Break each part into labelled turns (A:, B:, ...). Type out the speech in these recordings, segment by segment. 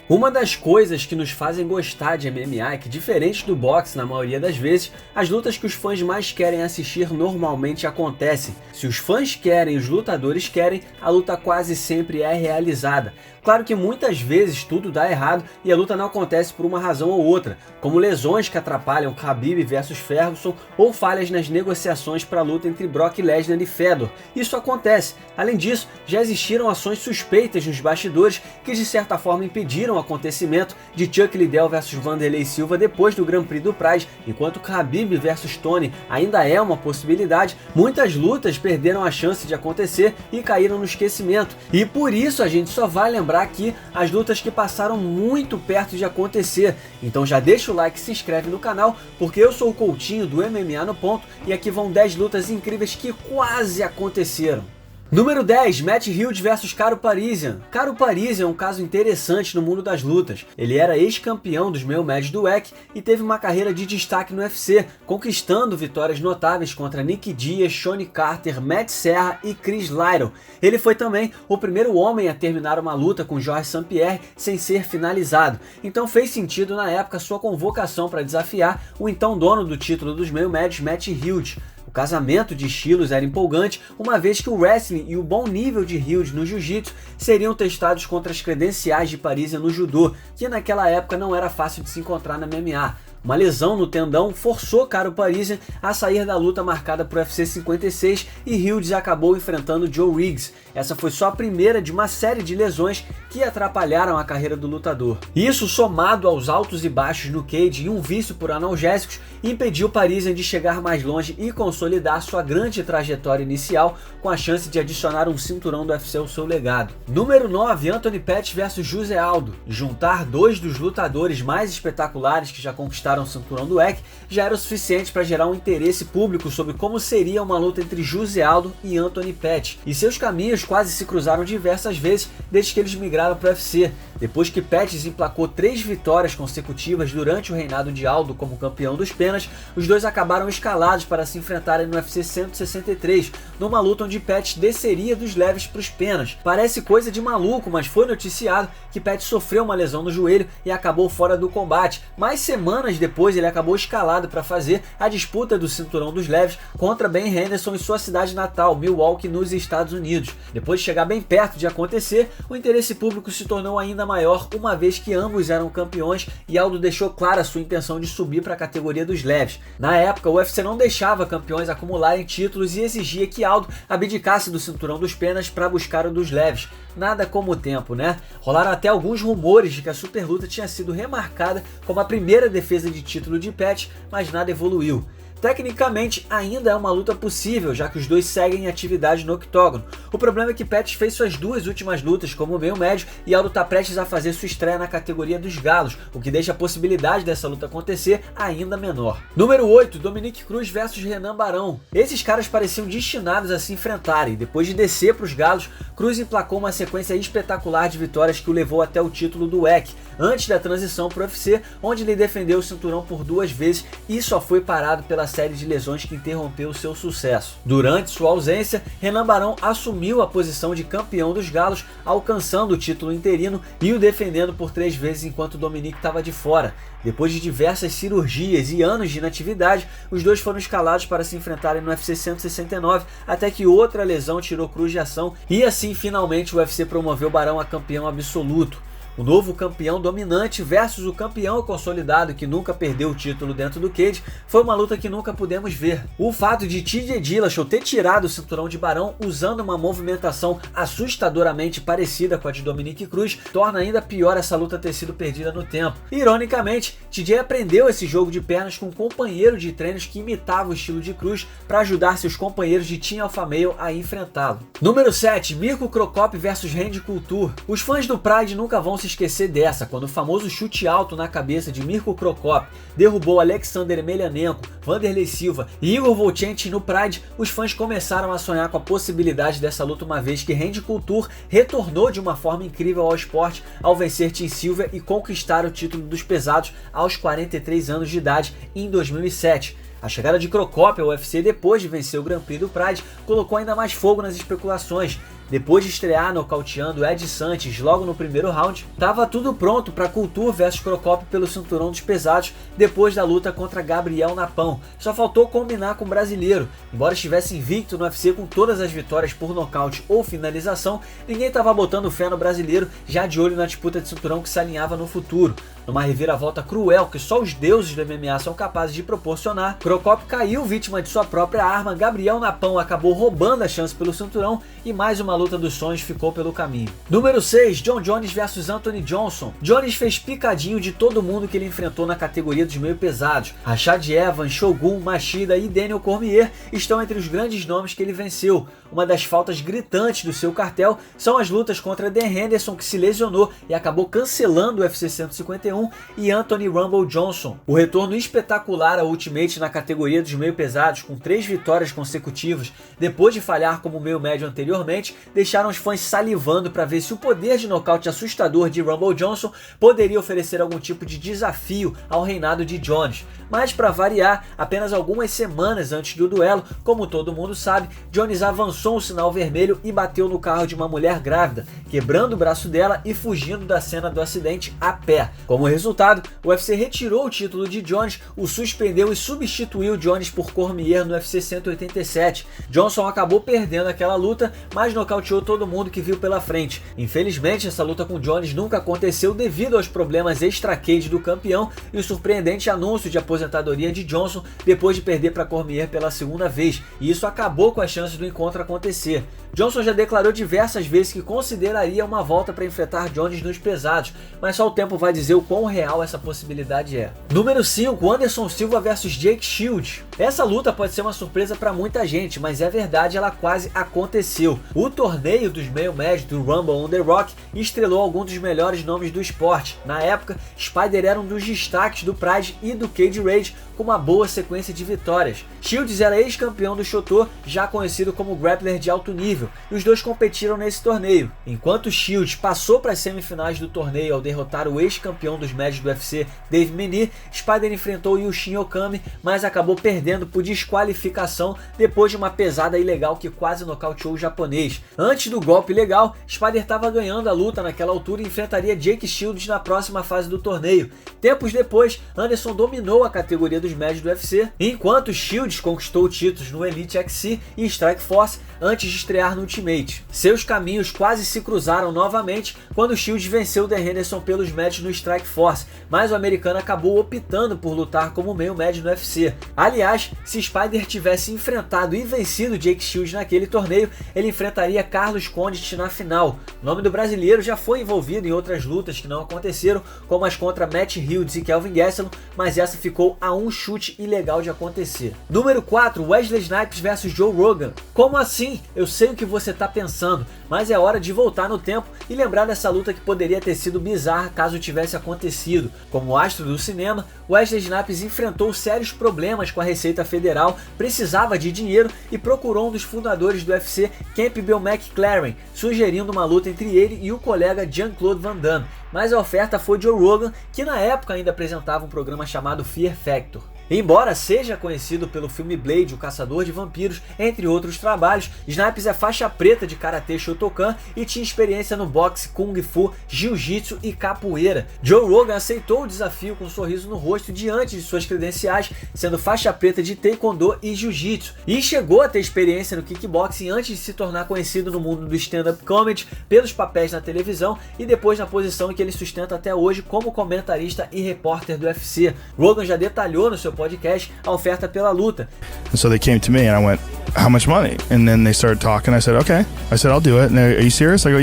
A: Uma das coisas que nos fazem gostar de MMA é que, diferente do boxe na maioria das vezes, as lutas que os fãs mais querem assistir normalmente acontecem. Se os fãs querem e os lutadores querem, a luta quase sempre é realizada. Claro que muitas vezes tudo dá errado e a luta não acontece por uma razão ou outra, como lesões que atrapalham Khabib versus Ferguson ou falhas nas negociações para a luta entre Brock Lesnar e Fedor. Isso acontece. Além disso, já existiram ações suspeitas nos bastidores que de certa forma impediram o acontecimento de Chuck Liddell versus Wanderlei Silva depois do Grand Prix do Pride. Enquanto Khabib versus Tony ainda é uma possibilidade, muitas lutas perderam a chance de acontecer e caíram no esquecimento. E por isso a gente só vai lembrar aqui as lutas que passaram muito perto de acontecer. Então já deixa o like e se inscreve no canal, porque eu sou o Coutinho do MMA no Ponto e aqui vão 10 lutas incríveis que quase aconteceram. Número 10, Matt Hughes vs Karo Parisyan. Karo Parisyan é um caso interessante no mundo das lutas. Ele era ex-campeão dos meio médios do WEC e teve uma carreira de destaque no UFC, conquistando vitórias notáveis contra Nick Diaz, Shawn Carter, Matt Serra e Chris Lytle. Ele foi também o primeiro homem a terminar uma luta com Georges St-Pierre sem ser finalizado, então fez sentido na época sua convocação para desafiar o então dono do título dos meio médios, Matt Hughes. O casamento de estilos era empolgante, uma vez que o wrestling e o bom nível de Hughes no jiu-jitsu seriam testados contra as credenciais de Parisyan no judô, que naquela época não era fácil de se encontrar na MMA. Uma lesão no tendão forçou Karo Parisyan a sair da luta marcada para o UFC 56 e Hughes acabou enfrentando Joe Riggs. Essa foi só a primeira de uma série de lesões que atrapalharam a carreira do lutador. Isso, somado aos altos e baixos no cage e um vício por analgésicos, impediu Parisyan de chegar mais longe e consolidar sua grande trajetória inicial com a chance de adicionar um cinturão do UFC ao seu legado. Número 9, Anthony Pettis vs José Aldo. Juntar dois dos lutadores mais espetaculares que já conquistaram o cinturão do WEC já era o suficiente para gerar um interesse público sobre como seria uma luta entre José Aldo e Anthony Pettis, e seus caminhos quase se cruzaram diversas vezes desde que eles migraram para o UFC. Depois que Pettis emplacou 3 vitórias consecutivas durante o reinado de Aldo como campeão dos penas, os dois acabaram escalados para se enfrentarem no UFC 163, numa luta onde Pettis desceria dos leves para os penas. Parece coisa de maluco, mas foi noticiado que Pettis sofreu uma lesão no joelho e acabou fora do combate, mas semanas depois ele acabou escalado para fazer a disputa do cinturão dos leves contra Ben Henderson em sua cidade natal, Milwaukee, nos Estados Unidos. Depois de chegar bem perto de acontecer, o interesse público se tornou ainda maior, uma vez que ambos eram campeões e Aldo deixou clara sua intenção de subir para a categoria dos leves. Na época, o UFC não deixava campeões acumularem títulos e exigia que Aldo abdicasse do cinturão dos penas para buscar o dos leves. Nada como o tempo, né? Rolaram até alguns rumores de que a superluta tinha sido remarcada como a primeira defesa de título de Pettis, mas nada evoluiu. Tecnicamente, ainda é uma luta possível, já que os dois seguem em atividade no octógono. O problema é que Pettis fez suas 2 últimas lutas como meio médio e Aldo está prestes a fazer sua estreia na categoria dos galos, o que deixa a possibilidade dessa luta acontecer ainda menor. Número 8, Dominick Cruz versus Renan Barão. Esses caras pareciam destinados a se enfrentarem. Depois de descer para os galos, Cruz emplacou uma sequência espetacular de vitórias que o levou até o título do WEC, antes da transição para o UFC, onde ele defendeu o cinturão por 2 vezes e só foi parado pela série de lesões que interrompeu seu sucesso. Durante sua ausência, Renan Barão assumiu a posição de campeão dos galos, alcançando o título interino e o defendendo por 3 vezes enquanto Dominick estava de fora. Depois de diversas cirurgias e anos de inatividade, os dois foram escalados para se enfrentarem no UFC 169, até que outra lesão tirou Cruz de ação e assim finalmente o UFC promoveu Barão a campeão absoluto. O novo campeão dominante versus o campeão consolidado que nunca perdeu o título dentro do cage foi uma luta que nunca pudemos ver. O fato de TJ Dillashaw ter tirado o cinturão de Barão usando uma movimentação assustadoramente parecida com a de Dominick Cruz torna ainda pior essa luta ter sido perdida no tempo. Ironicamente, TJ aprendeu esse jogo de pernas com um companheiro de treinos que imitava o estilo de Cruz para ajudar seus companheiros de Team Alpha Male a enfrentá-lo. Número 7, Mirko Cro Cop versus Randy Couture. Os fãs do Pride nunca vão se esquecer dessa, quando o famoso chute alto na cabeça de Mirko Cro Cop derrubou Alexander Emelianenko, Wanderlei Silva e Igor Volchenkov no Pride, os fãs começaram a sonhar com a possibilidade dessa luta, uma vez que Randy Couture retornou de uma forma incrível ao esporte ao vencer Tim Sylvia e conquistar o título dos pesados aos 43 anos de idade em 2007. A chegada de Cro Cop ao UFC depois de vencer o Grand Prix do Pride colocou ainda mais fogo nas especulações. Depois de estrear nocauteando Ed Santos logo no primeiro round, estava tudo pronto para Kultur vs Cro-Cop pelo cinturão dos pesados depois da luta contra Gabriel Napão. Só faltou combinar com o brasileiro. Embora estivesse invicto no UFC com todas as vitórias por nocaute ou finalização, ninguém estava botando fé no brasileiro, já de olho na disputa de cinturão que se alinhava no futuro. Numa reviravolta cruel que só os deuses do MMA são capazes de proporcionar, Cro-Cop caiu vítima de sua própria arma, Gabriel Napão acabou roubando a chance pelo cinturão e mais uma luta dos sonhos ficou pelo caminho. Número 6, Jon Jones vs Anthony Johnson. Jones fez picadinho de todo mundo que ele enfrentou na categoria dos meio pesados. Rashad Evans, Shogun, Machida e Daniel Cormier estão entre os grandes nomes que ele venceu. Uma das faltas gritantes do seu cartel são as lutas contra Dan Henderson, que se lesionou e acabou cancelando o UFC 151, e Anthony Rumble Johnson. O retorno espetacular ao Ultimate na categoria dos meio pesados, com 3 vitórias consecutivas, depois de falhar como meio médio anteriormente, deixaram os fãs salivando para ver se o poder de nocaute assustador de Rumble Johnson poderia oferecer algum tipo de desafio ao reinado de Jones. Mas para variar, apenas algumas semanas antes do duelo, como todo mundo sabe, Jones avançou um sinal vermelho e bateu no carro de uma mulher grávida, quebrando o braço dela e fugindo da cena do acidente a pé. Como resultado, o UFC retirou o título de Jones, o suspendeu e substituiu Jones por Cormier no UFC 187. Johnson acabou perdendo aquela luta, mas nocauteou todo mundo que viu pela frente. Infelizmente, essa luta com Jones nunca aconteceu devido aos problemas extra-cage do campeão e o surpreendente anúncio de aposentadoria de Johnson depois de perder para Cormier pela segunda vez, e isso acabou com as chances do encontro acontecer. Johnson já declarou diversas vezes que consideraria uma volta para enfrentar Jones nos pesados, mas só o tempo vai dizer o quão real essa possibilidade é. Número 5, Anderson Silva vs Jake Shields. Essa luta pode ser uma surpresa para muita gente, mas é verdade, ela quase aconteceu. O torneio dos meio médios do Rumble on the Rock estrelou alguns dos melhores nomes do esporte. Na época, Spider era um dos destaques do Pride e do Cage Rage, com uma boa sequência de vitórias. Shields era ex-campeão do Shotô, já conhecido como grappler de alto nível, e os dois competiram nesse torneio. Enquanto Shields passou para as semifinais do torneio ao derrotar o ex-campeão dos médios do UFC, Dave Menier, Spider enfrentou Yushin Okami, mas acabou perdendo por desqualificação depois de uma pesada ilegal que quase nocauteou o japonês. Antes do golpe legal, Spider estava ganhando a luta naquela altura e enfrentaria Jake Shields na próxima fase do torneio. Tempos depois, Anderson dominou a categoria dos médios do UFC, enquanto Shields conquistou títulos no Elite XC e Strikeforce antes de estrear no Ultimate. Seus caminhos quase se cruzaram novamente quando Shields venceu Dan Henderson pelos médios no Strikeforce, mas o americano acabou optando por lutar como meio médio no UFC. Aliás, se Spider tivesse enfrentado e vencido Jake Shields naquele torneio, ele enfrentaria Carlos Condit na final. O nome do brasileiro já foi envolvido em outras lutas que não aconteceram, como as contra Matt Hughes e Kelvin Gastelum, mas essa ficou a um chute ilegal de acontecer. Número 4, Wesley Snipes vs Joe Rogan. Como assim? Eu sei o que você tá pensando, mas é hora de voltar no tempo e lembrar dessa luta que poderia ter sido bizarra caso tivesse acontecido. Como astro do cinema, Wesley Snipes enfrentou sérios problemas com a Receita Federal, precisava de dinheiro e procurou um dos fundadores do UFC, Campbell McLaren, sugerindo uma luta entre ele e o colega Jean-Claude Van Damme, mas a oferta foi Joe Rogan, que na época ainda apresentava um programa chamado Fear Factor. Embora seja conhecido pelo filme Blade, o Caçador de Vampiros, entre outros trabalhos, Snipes é faixa preta de Karatê Shotokan e tinha experiência no boxe, Kung Fu, Jiu-Jitsu e Capoeira. Joe Rogan aceitou o desafio com um sorriso no rosto diante de suas credenciais, sendo faixa preta de Taekwondo e Jiu-Jitsu, e chegou a ter experiência no kickboxing antes de se tornar conhecido no mundo do stand-up comedy pelos papéis na televisão e depois na posição que ele sustenta até hoje como comentarista e repórter do UFC. Rogan já detalhou no seu podcast a oferta pela luta.
B: And so they came to me and I went, how much money? And then they started talking. I said, okay. I said, I'll do it. And are you serious? I go,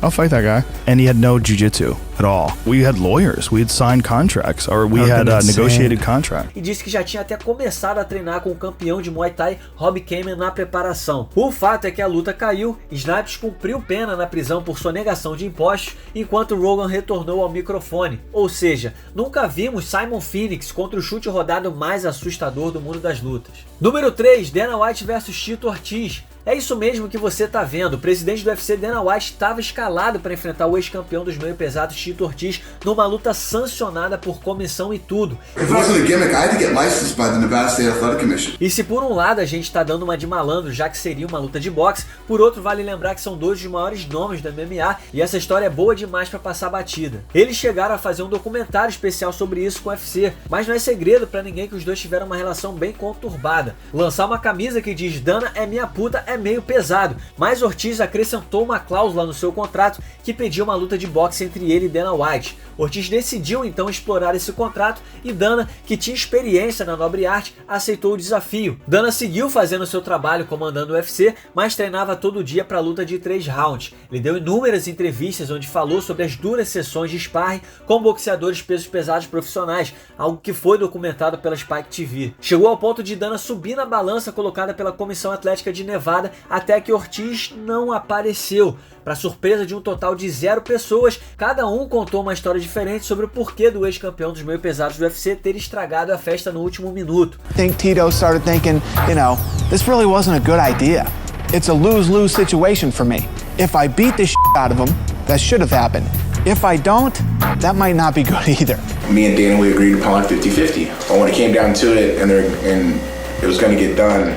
B: I'll fight that guy. And he had no jiu-jitsu at all. We had lawyers. We had signed contracts, or we had negotiated contract.
A: E disse que já tinha até começado a treinar com o campeão de Muay Thai, Rob Kamen, na preparação. O fato é que a luta caiu, Snipes cumpriu pena na prisão por sonegação de impostos, enquanto Rogan retornou ao microfone. Ou seja, nunca vimos Simon Phoenix contra o chute rodado mais assustador do mundo das lutas. Número 3, Dana White vs Tito Ortiz. É isso mesmo que você tá vendo. O presidente do UFC, Dana White, estava escalado para enfrentar o ex-campeão dos meio pesados, Tito Ortiz, numa luta sancionada por comissão e tudo. E se por um lado a gente tá dando uma de malandro, já que seria uma luta de boxe, por outro vale lembrar que são dois dos maiores nomes do MMA e essa história é boa demais para passar batida. Eles chegaram a fazer um documentário especial sobre isso com o UFC, mas não é segredo para ninguém que os dois tiveram uma relação bem conturbada. Lançar uma camisa que diz "Dana é minha puta" é meio pesado, mas Ortiz acrescentou uma cláusula no seu contrato que pedia uma luta de boxe entre ele e Dana White. Ortiz decidiu então explorar esse contrato e Dana, que tinha experiência na nobre arte, aceitou o desafio. Dana seguiu fazendo seu trabalho comandando o UFC, mas treinava todo dia para a luta de 3 rounds. Ele deu inúmeras entrevistas onde falou sobre as duras sessões de sparring com boxeadores pesos pesados profissionais, algo que foi documentado pela Spike TV. Chegou ao ponto de Dana subir na balança colocada pela Comissão Atlética de Nevada até que Ortiz não apareceu. Para surpresa de um total de 0 pessoas, cada um contou uma história diferente sobre o porquê do ex-campeão dos meio pesados do UFC ter estragado a festa no último minuto.
C: I think Tito started thinking, this really wasn't a good idea. It's a lose-lose situation for me. If I beat the shit out of him, that should have happened. If I don't, that might not be good either.
D: Me and Dana, we agreed upon 50-50. But when it came down to it and it was going to get done,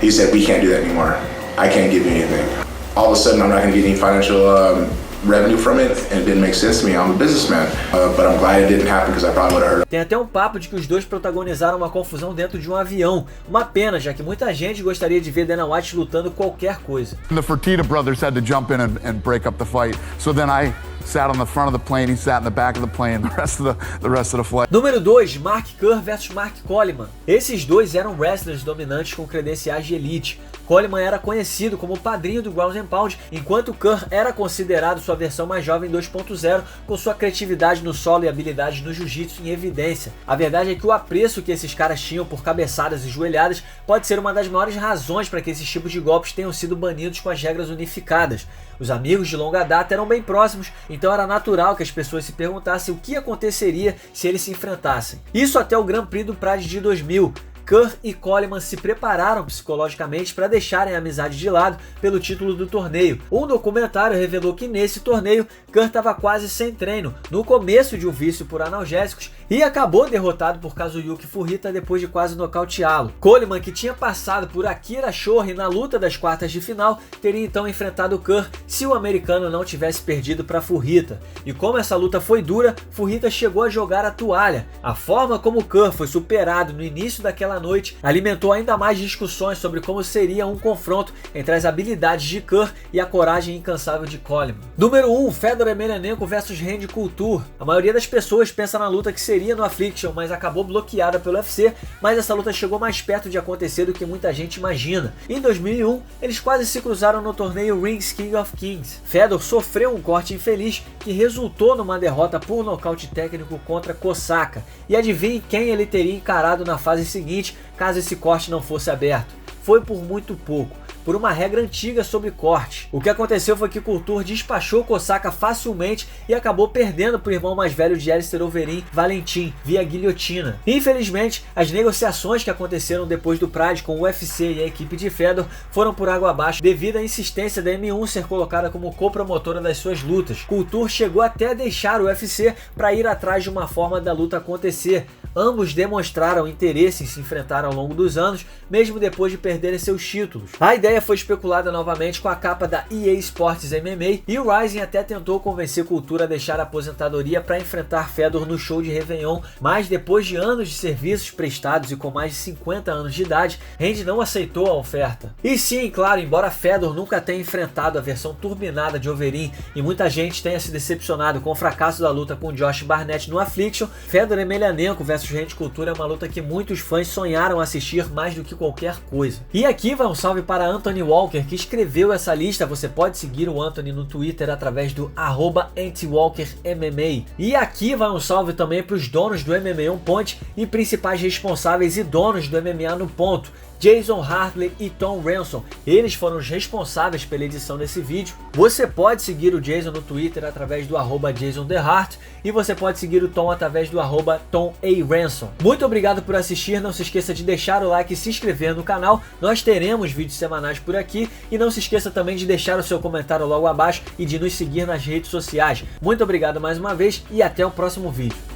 D: he said, we can't do that anymore. I can't give you anything. All of a sudden, I'm not going to get any financial revenue from it, and it didn't make sense to me. I'm a businessman, but I'm glad it didn't happen because I probably would have hurt.
A: Tem até um papo de que os dois protagonizaram uma confusão dentro de um avião. Uma pena, já que muita gente gostaria de ver Dana White lutando qualquer coisa.
E: The Fertitta brothers had to jump in and break up the fight. So then I sat on the front of the plane, he sat in the back of the plane, the rest of the flight.
A: Número 2, Mark Kerr versus Mark Coleman. Esses dois eram wrestlers dominantes com credenciais de elite. Coleman era conhecido como o padrinho do Ground and Pound, enquanto Kerr era considerado sua versão mais jovem 2.0, com sua criatividade no solo e habilidades no jiu-jitsu em evidência. A verdade é que o apreço que esses caras tinham por cabeçadas e joelhadas pode ser uma das maiores razões para que esses tipos de golpes tenham sido banidos com as regras unificadas. Os amigos de longa data eram bem próximos, então era natural que as pessoas se perguntassem o que aconteceria se eles se enfrentassem. Isso até o Grand Prix do Pride de 2000. Kerr e Coleman se prepararam psicologicamente para deixarem a amizade de lado pelo título do torneio. Um documentário revelou que nesse torneio, Kerr estava quase sem treino, no começo de um vício por analgésicos, e acabou derrotado por Kazuyuki Fujita depois de quase nocauteá-lo. Coleman, que tinha passado por Akira Shohei na luta das quartas de final, teria então enfrentado Kerr se o americano não tivesse perdido para Fujita. E como essa luta foi dura, Fujita chegou a jogar a toalha. A forma como Kerr foi superado no início daquela noite alimentou ainda mais discussões sobre como seria um confronto entre as habilidades de Kerr e a coragem incansável de Coleman. Número 1, Fedor Emelianenko versus Randy Couture. A maioria das pessoas pensa na luta que seria no Affliction, mas acabou bloqueada pelo UFC, mas essa luta chegou mais perto de acontecer do que muita gente imagina. Em 2001, eles quase se cruzaram no torneio Rings King of Kings. Fedor sofreu um corte infeliz que resultou numa derrota por nocaute técnico contra Kosaka. E adivinhe quem ele teria encarado na fase seguinte caso esse corte não fosse aberto. Foi por muito pouco, por uma regra antiga sobre corte. O que aconteceu foi que Couture despachou Kosaka facilmente e acabou perdendo para o irmão mais velho de Alistair Overeem, Valentin, via guilhotina. Infelizmente, as negociações que aconteceram depois do Pride com o UFC e a equipe de Fedor foram por água abaixo devido à insistência da M1 ser colocada como copromotora das suas lutas. Couture chegou até a deixar o UFC para ir atrás de uma forma da luta acontecer. Ambos demonstraram interesse em se enfrentar ao longo dos anos, mesmo depois de perderem seus títulos. A ideia foi especulada novamente com a capa da EA Sports MMA e o Rising até tentou convencer Couture a deixar a aposentadoria para enfrentar Fedor no show de Réveillon, mas depois de anos de serviços prestados e com mais de 50 anos de idade, Randy não aceitou a oferta. E sim, claro, embora Fedor nunca tenha enfrentado a versão turbinada de Overeem e muita gente tenha se decepcionado com o fracasso da luta com Josh Barnett no Affliction, Fedor Emelianenko versus Randy Couture é uma luta que muitos fãs sonharam assistir mais do que qualquer coisa. E aqui vai um salve para Anthony Walker, que escreveu essa lista. Você pode seguir o Anthony no Twitter através do @AntiWalkerMMA. E aqui vai um salve também para os donos do MMA On Point e principais responsáveis e donos do MMA no ponto: Jason Hartley e Tom Ransom. Eles foram os responsáveis pela edição desse vídeo. Você pode seguir o Jason no Twitter através do @JasonTheHeart e você pode seguir o Tom através do @TomARansom. Muito obrigado por assistir, não se esqueça de deixar o like e se inscrever no canal. Nós teremos vídeos semanais por aqui e não se esqueça também de deixar o seu comentário logo abaixo e de nos seguir nas redes sociais. Muito obrigado mais uma vez e até o próximo vídeo.